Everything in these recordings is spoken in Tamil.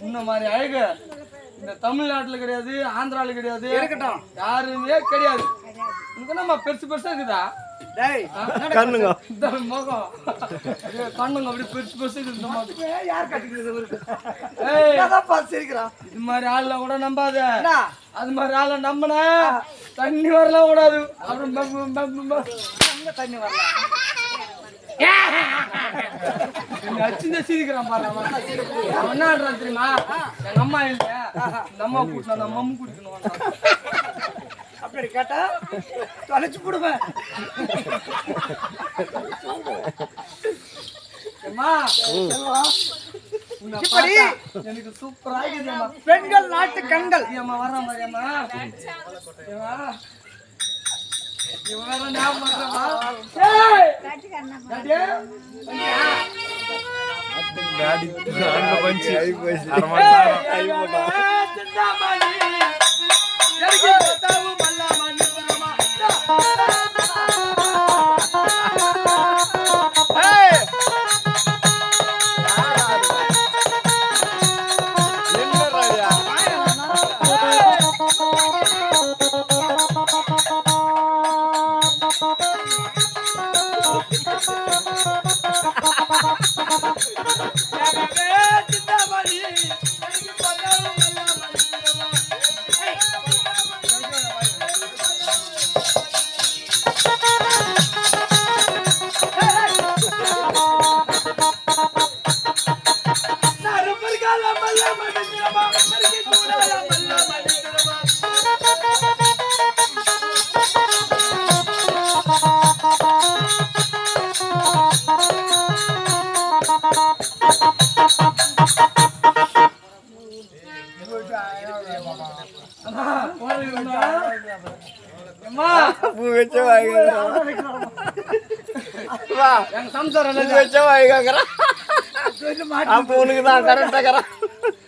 இந்த மாதிரி அழகு இந்த தமிழ்நாட்டுல கிடையாது, ஆந்திரால கிடையாது, இருக்கட்டும் யாருமே கிடையாது. உனக்கு நம்ம பெருசு பெருசா இருக்குதா? கண்ணுங்க முகம் கண்ணுங்க அப்படி பெருசு பெருசு இருக்குது. யார் கட்டிக்கிறது? இது மாதிரி ஆள்லாம் கூட நம்பாத. அது மாதிரி ஆள நம்பினா தண்ணி வரலாம் கூடாது. அப்புறம் தண்ணி வரலாம் அச்சுதான் சிரிக்கிறான் பாரு. அவன் என்ன தெரியுமா? எங்க அம்மா இல்லையா, இந்த அம்மா கூட்டினா அந்த மம்மு குடிக்கணும். அப்படி கேட்டா தொலைச்சு போடுவேன். எனக்கு சூப்பரா இருக்குதுமா. பெண்கள் நாட்டு கண்கள் ஏமா வர்ற மாதிரி அம்மா இவன் ஞாபகம்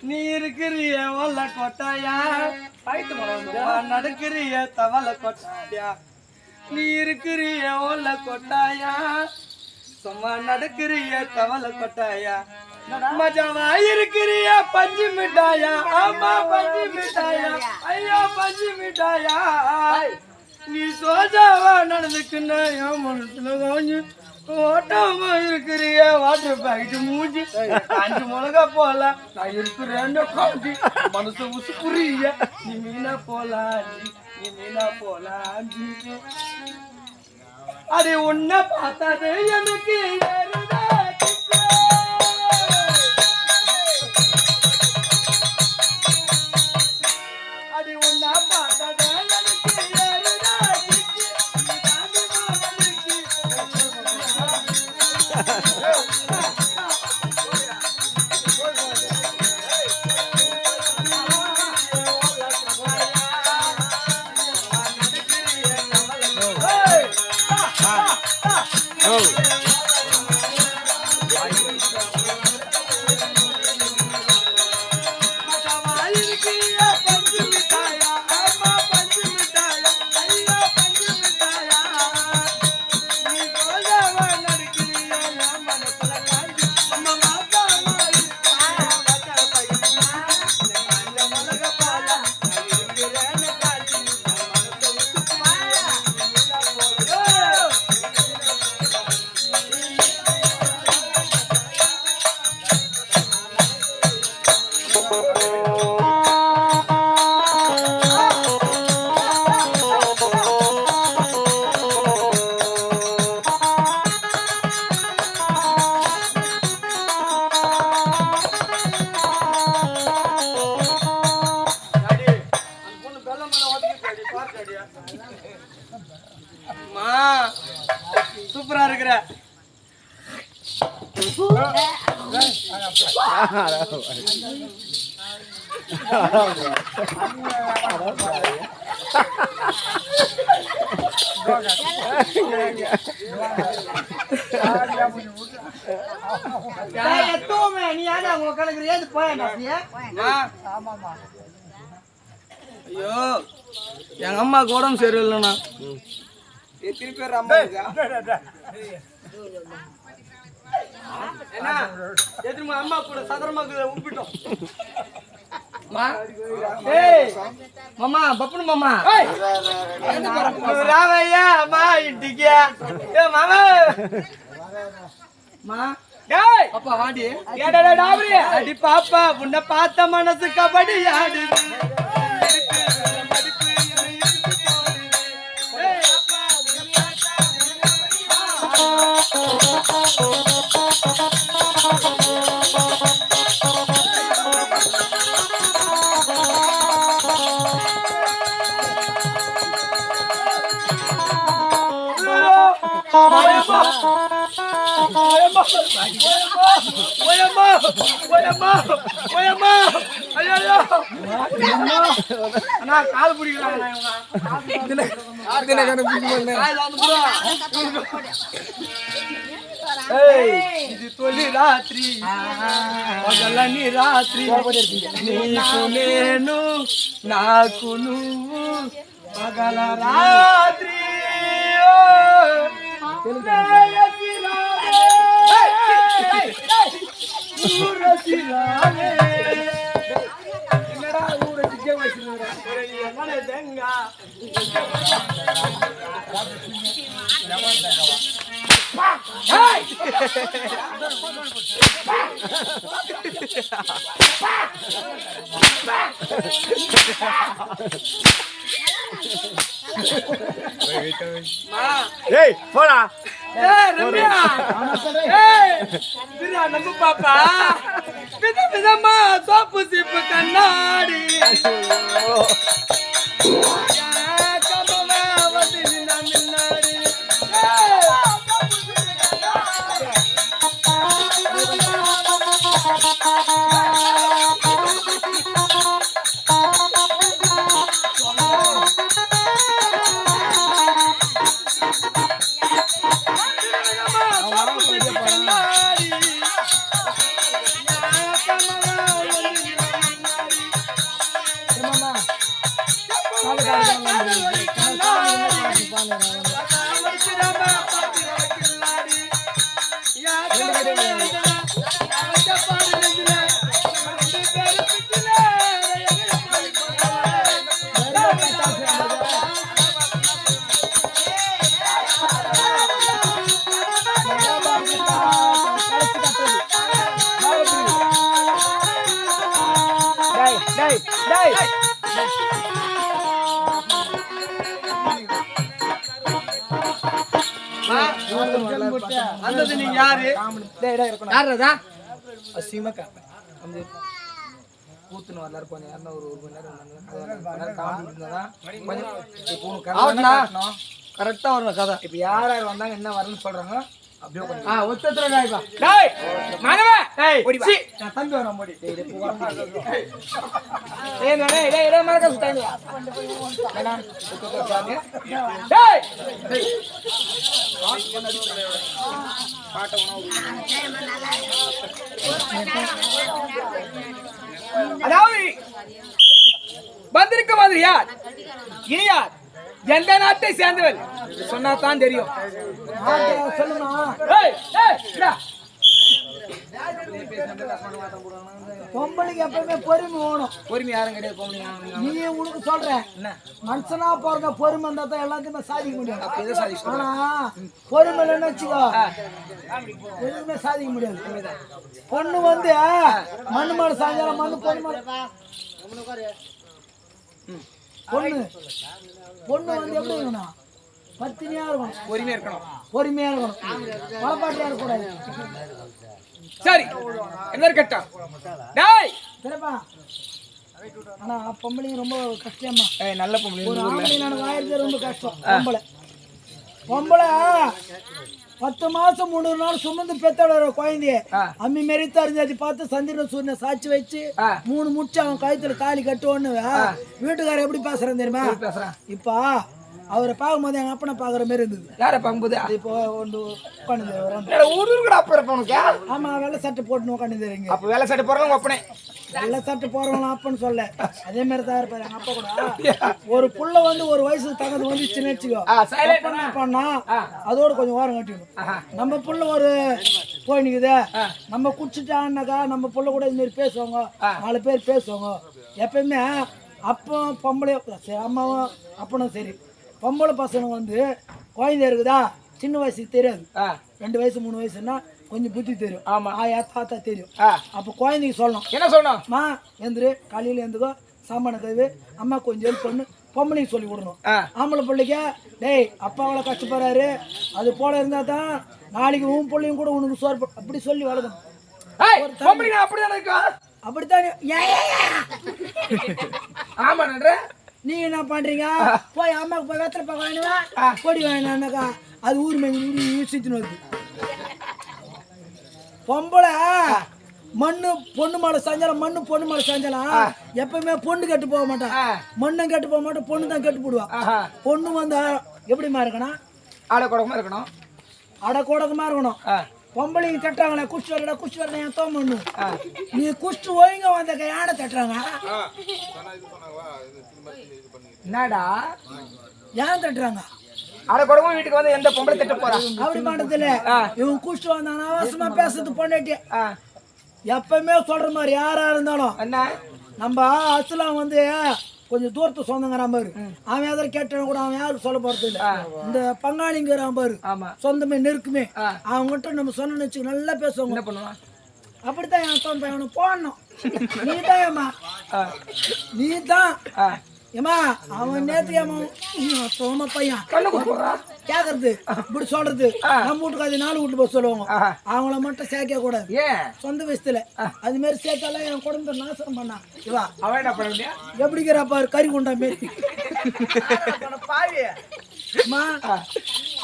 நீ இருக்கிறிய ஒல்ல கொட்டாயா நடக்கிறிய தவள கொட்டாயா. நீ இருக்கிறிய ஒல்ல கொட்டாயா சும்மா நடக்கிறிய தவள கொட்டாயா. மஜாவா இருக்கிறிய பஞ்சு மிட்டாயா. ஆமா பஞ்சு மிட்டாயா. ஐயா பஞ்சு மிட்டாயா. நீ சோஜாவா நடந்துக்குன்னா என் மனசுல கொஞ்சம் ஓட்டமா இருக்கிறிய வாட்டர் பாக்கெட் மூஞ்சி. அஞ்சு மிளகா போலாம் நான் இருக்கிறேன் காஞ்சி மனசு உசு புரிய. நீ மீனா போலாம் நீ மீனா போலாம். அது உன்னை பார்த்தது எனக்கு ஏறுதா. அது உன்னை பார்த்தது சூப்பரா இருக்கிற. ஐயோ எங்க அம்மாவுக்கு உடம்பு சரியில்லைண்ணா. எத்தனை பேர் அம்மா என்ன எதுமா அம்மா கூட சதரமாக உப்பிட்டோம் மாமா பப்புனு மாமா ராமையா அம்மா இட்டிக்க மாமா அப்பா வாடி அடி பாப்பா உன்னை பார்த்த மனசு கபடி ஆடு கால் பிடிக்கிறாங்க ఇది తొలి రాత్రి పగలని రాత్రి నీకు నేను నాకు నువ్వు పగల రాత్రి ஏய் போடா ஏய் ரம்யா பிரியா நம்ம பாப்பா விதமா சோப்பு சிப்பு கண்ணாடி வந்தது நீங்க யாரு யாருடா அசிமா காப்ப வந்து கூத்துன வரலாறு கொஞ்சம் யாரனா ஒரு மணி நேரம் காமெடி இருந்தா கொஞ்சம் கரெக்டா வரணும் கதை இப்ப யார் யார் வந்தாங்க என்ன வரணும்னு சொல்றாங்க அப்படியே கொஞ்சம் ஒத்தத்துல டாய்பா டேய் மானவ டேய் ஓடி வா நான் தம்பி வரேன் ஓடி டேய் டேய் போறா டேய் டேய் டேய் டேய் மறக்க சுத்தாங்க ஏனா டேய் டேய் பாட்ட உணவு அதாவது வந்திருக்க மாதிரி யார் இனி யார் எந்த நாட்டை சேர்ந்தவள் சொன்னா தான் தெரியும் சொல்லுமா பொம்பளைக்கு எப்பவுமே பொறுமை வேணும். பொறுமை யாரும் கிடையாது. நீ உனக்கு சொல்றேன் மனுஷனா பிறந்த பொறுமை இருந்தா தான் எல்லாத்தையுமே சாதிக்க முடியும். ஆனா பொறுமை இல்லைன்னு வச்சுக்கோ எதுவுமே சாதிக்க முடியாது. பொண்ணு வந்து மண்ணு மாடு சாயங்காலம் மண்ணு பொண்ணு பொண்ணு வந்து எப்படி இருக்கணும்? பத்தினியா இருக்கணும், பொறுமையா இருக்கணும், வளப்பாட்டியா இருக்கக்கூடாது. சரி என்ன கேட்டா டேய் சரிப்பா. ஆனா பொம்பளைங்க ரொம்ப கஷ்டமா. நல்ல பொம்பளை ஒரு ஆம்பளை நான் வாயிறது ரொம்ப கஷ்டம். பொம்பளை 10 மாசம் 3 நாள் சுமந்து பெத்தோட குழந்தைய அம்மி மாரி தறிஞ்சாச்சு பார்த்து சந்திர சூரியனை சாட்சி வச்சு 3 முச்சு அவன் கழுத்துல தாலி கட்டுவோன்னு வீட்டுக்காரர் எப்படி பேசுறேன் தெரியுமா? இப்ப அவரை பார்க்கும்போது எங்க அப்பனை பாக்குற மாதிரி இருந்தது. யாரை பார்க்கும்போது இப்போ ஒன்று உட்காந்து ஊரு கூட அப்ப இருப்ப உனக்கு. ஆமா வெள்ளை சட்டை போட்டு உட்காந்து. அப்ப வெள்ளை சட்டை போறவங்க ஒப்பனே நல்ல சட்டை போறவங்க அப்பன்னு சொல்ல அதே மாதிரி தான் இருப்பாரு எங்க அப்பா கூட ஒரு புள்ள வந்து ஒரு வயசுக்கு தகுந்த வந்துச்சுன்னு வச்சுக்கோ என்ன பண்ணா அதோட கொஞ்சம் ஓரம் கட்டிடணும் நம்ம புள்ள ஒரு போய் நிக்குது நம்ம குடிச்சிட்டான்னாக்கா நம்ம புள்ள கூட இது மாதிரி பேசுவாங்க 4 பேர் பேசுவாங்க எப்பயுமே அப்போ பொம்பளை அம்மாவும் அப்பனும் சரி பொம்பளை பசங்க வந்து குழந்தை இருக்குதா சின்ன வயசுக்கு தெரியாது 2 வயசு 3 வயசுன்னா கொஞ்சம் புத்தி தெரியும் ஆமா ஆயா தாத்தா தெரியும் அப்ப குழந்தைக்கு சொல்லணும் என்ன சொல்லணும் மா எந்திரு காலையில எந்துக்கோ சாமான கழுவு அம்மா கொஞ்சம் ஹெல்ப் பண்ணு பொம்பளைக்கு சொல்லி கொடுக்கணும் ஆம்பளை பிள்ளைக்கு டேய் அப்பா அவ்வளோ கஷ்டப்படுறாரு அது போல இருந்தா தான் நாளைக்கு உன் பிள்ளையும் கூட உனக்கு சோறு அப்படி சொல்லி வளர்க்கணும் அப்படித்தானே ஆமா நீங்க என்ன பண்றீங்க போய் அம்மாவுக்கு போய் வெத்தலை பார்க்க வேணுவா பொடி வேணாக்கா அது ஊர் மேஞ்சி சுத்தின்னு வருது பொம்பளை மண்ணு பொண்ணு மேல சாஞ்சாலும் மண்ணு பொண்ணு மேல சாஞ்சாலும் எப்பவுமே பொண்ணு கெட்டு போக மாட்டான் மண்ணும் கெட்டு போக மாட்டான் பொண்ணு தான் கெட்டு போடுவா பொண்ணு வந்தா எப்படிமா இருக்கணும் அடக்கொடக்கமா இருக்கணும் பொம்பளைங்க தட்டுறாங்களே குஷ்டு வரடா என் தோம் பண்ணு நீ குஷ்டு ஒழுங்க வந்த யானை தட்டுறாங்க என்னடா ஏன் தட்டுறாங்க அடக்கொடமும் வீட்டுக்கு வந்து எந்த பொம்பளை திட்ட போறா அப்படி பண்றதுல இவன் குஷ்டு வந்தானா அவசரமா பேசுறது பொண்டாட்டி எப்பவுமே சொல்ற மாதிரி யாரா இருந்தாலும் என்ன நம்ம அசலாம் வந்து கொஞ்சம் தூரத்து சொந்தங்கிறான் பாரு அவன் எதாவது கேட்டாலும் கூட அவன் யாருக்கு சொல்ல போறது இல்ல இந்த பங்காளிங்கிறான் பாரு சொந்தமே நெருக்குமே அவங்ககிட்ட நம்ம சொன்ன வச்சு நல்லா பேசுவாங்க என்ன பண்ணுவான் அப்படித்தான் என் தோன் பையன் போடணும் நீதான் ஏமா நீதான் ஏமா அவன் நேத்து தோம பையன் கேக்குறது இப்படி சொல்றது நம்ம வீட்டுக்கு 4 வீட்டு போய் சொல்லுவாங்க அவங்கள மட்டும் சேர்க்க கூடாது சொந்த வயசுல அது மாதிரி சேர்த்தாலும் என் குடும்பத்தை நாசனம் பண்ணா இவா அவன் என்ன பண்ண எப்படிங்கிற பாரு கறி குண்டா மாரி அம்மா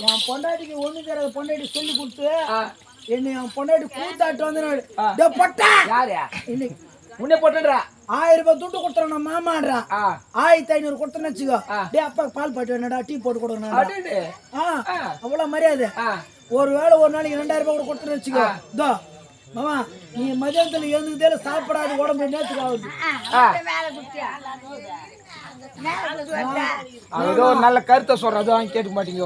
என் பொண்டாட்டிக்கு ஒண்ணு தெரியாத பொண்டாட்டி சொல்லி கொடுத்து என்ன என் பொண்டாட்டி கூத்தாட்டு வந்து பொட்டா இன்னைக்கு உன்னை போட்டுன்றா 1000 ரூபாய் துட்டு கொடுத்துறா மாமான்றா 1500 கொடுத்தேன்னு வச்சுக்கோ டே அப்பா பால் பாட்டு வேணடா டீ போட்டு கொடுக்கணும் அவ்வளவு மரியாதை ஒருவேளை ஒரு நாளைக்கு 2000 ரூபாய் கூட கொடுத்தேன்னு வச்சுக்கோ இதோ மாமா நீ மதியானத்துல எழுந்துக்கிட்டே சாப்பிடாது உடம்பு நேரத்துக்கு ஆகுது ஏதோ நல்ல கருத்தை சொல்றதோ கேட்க மாட்டீங்க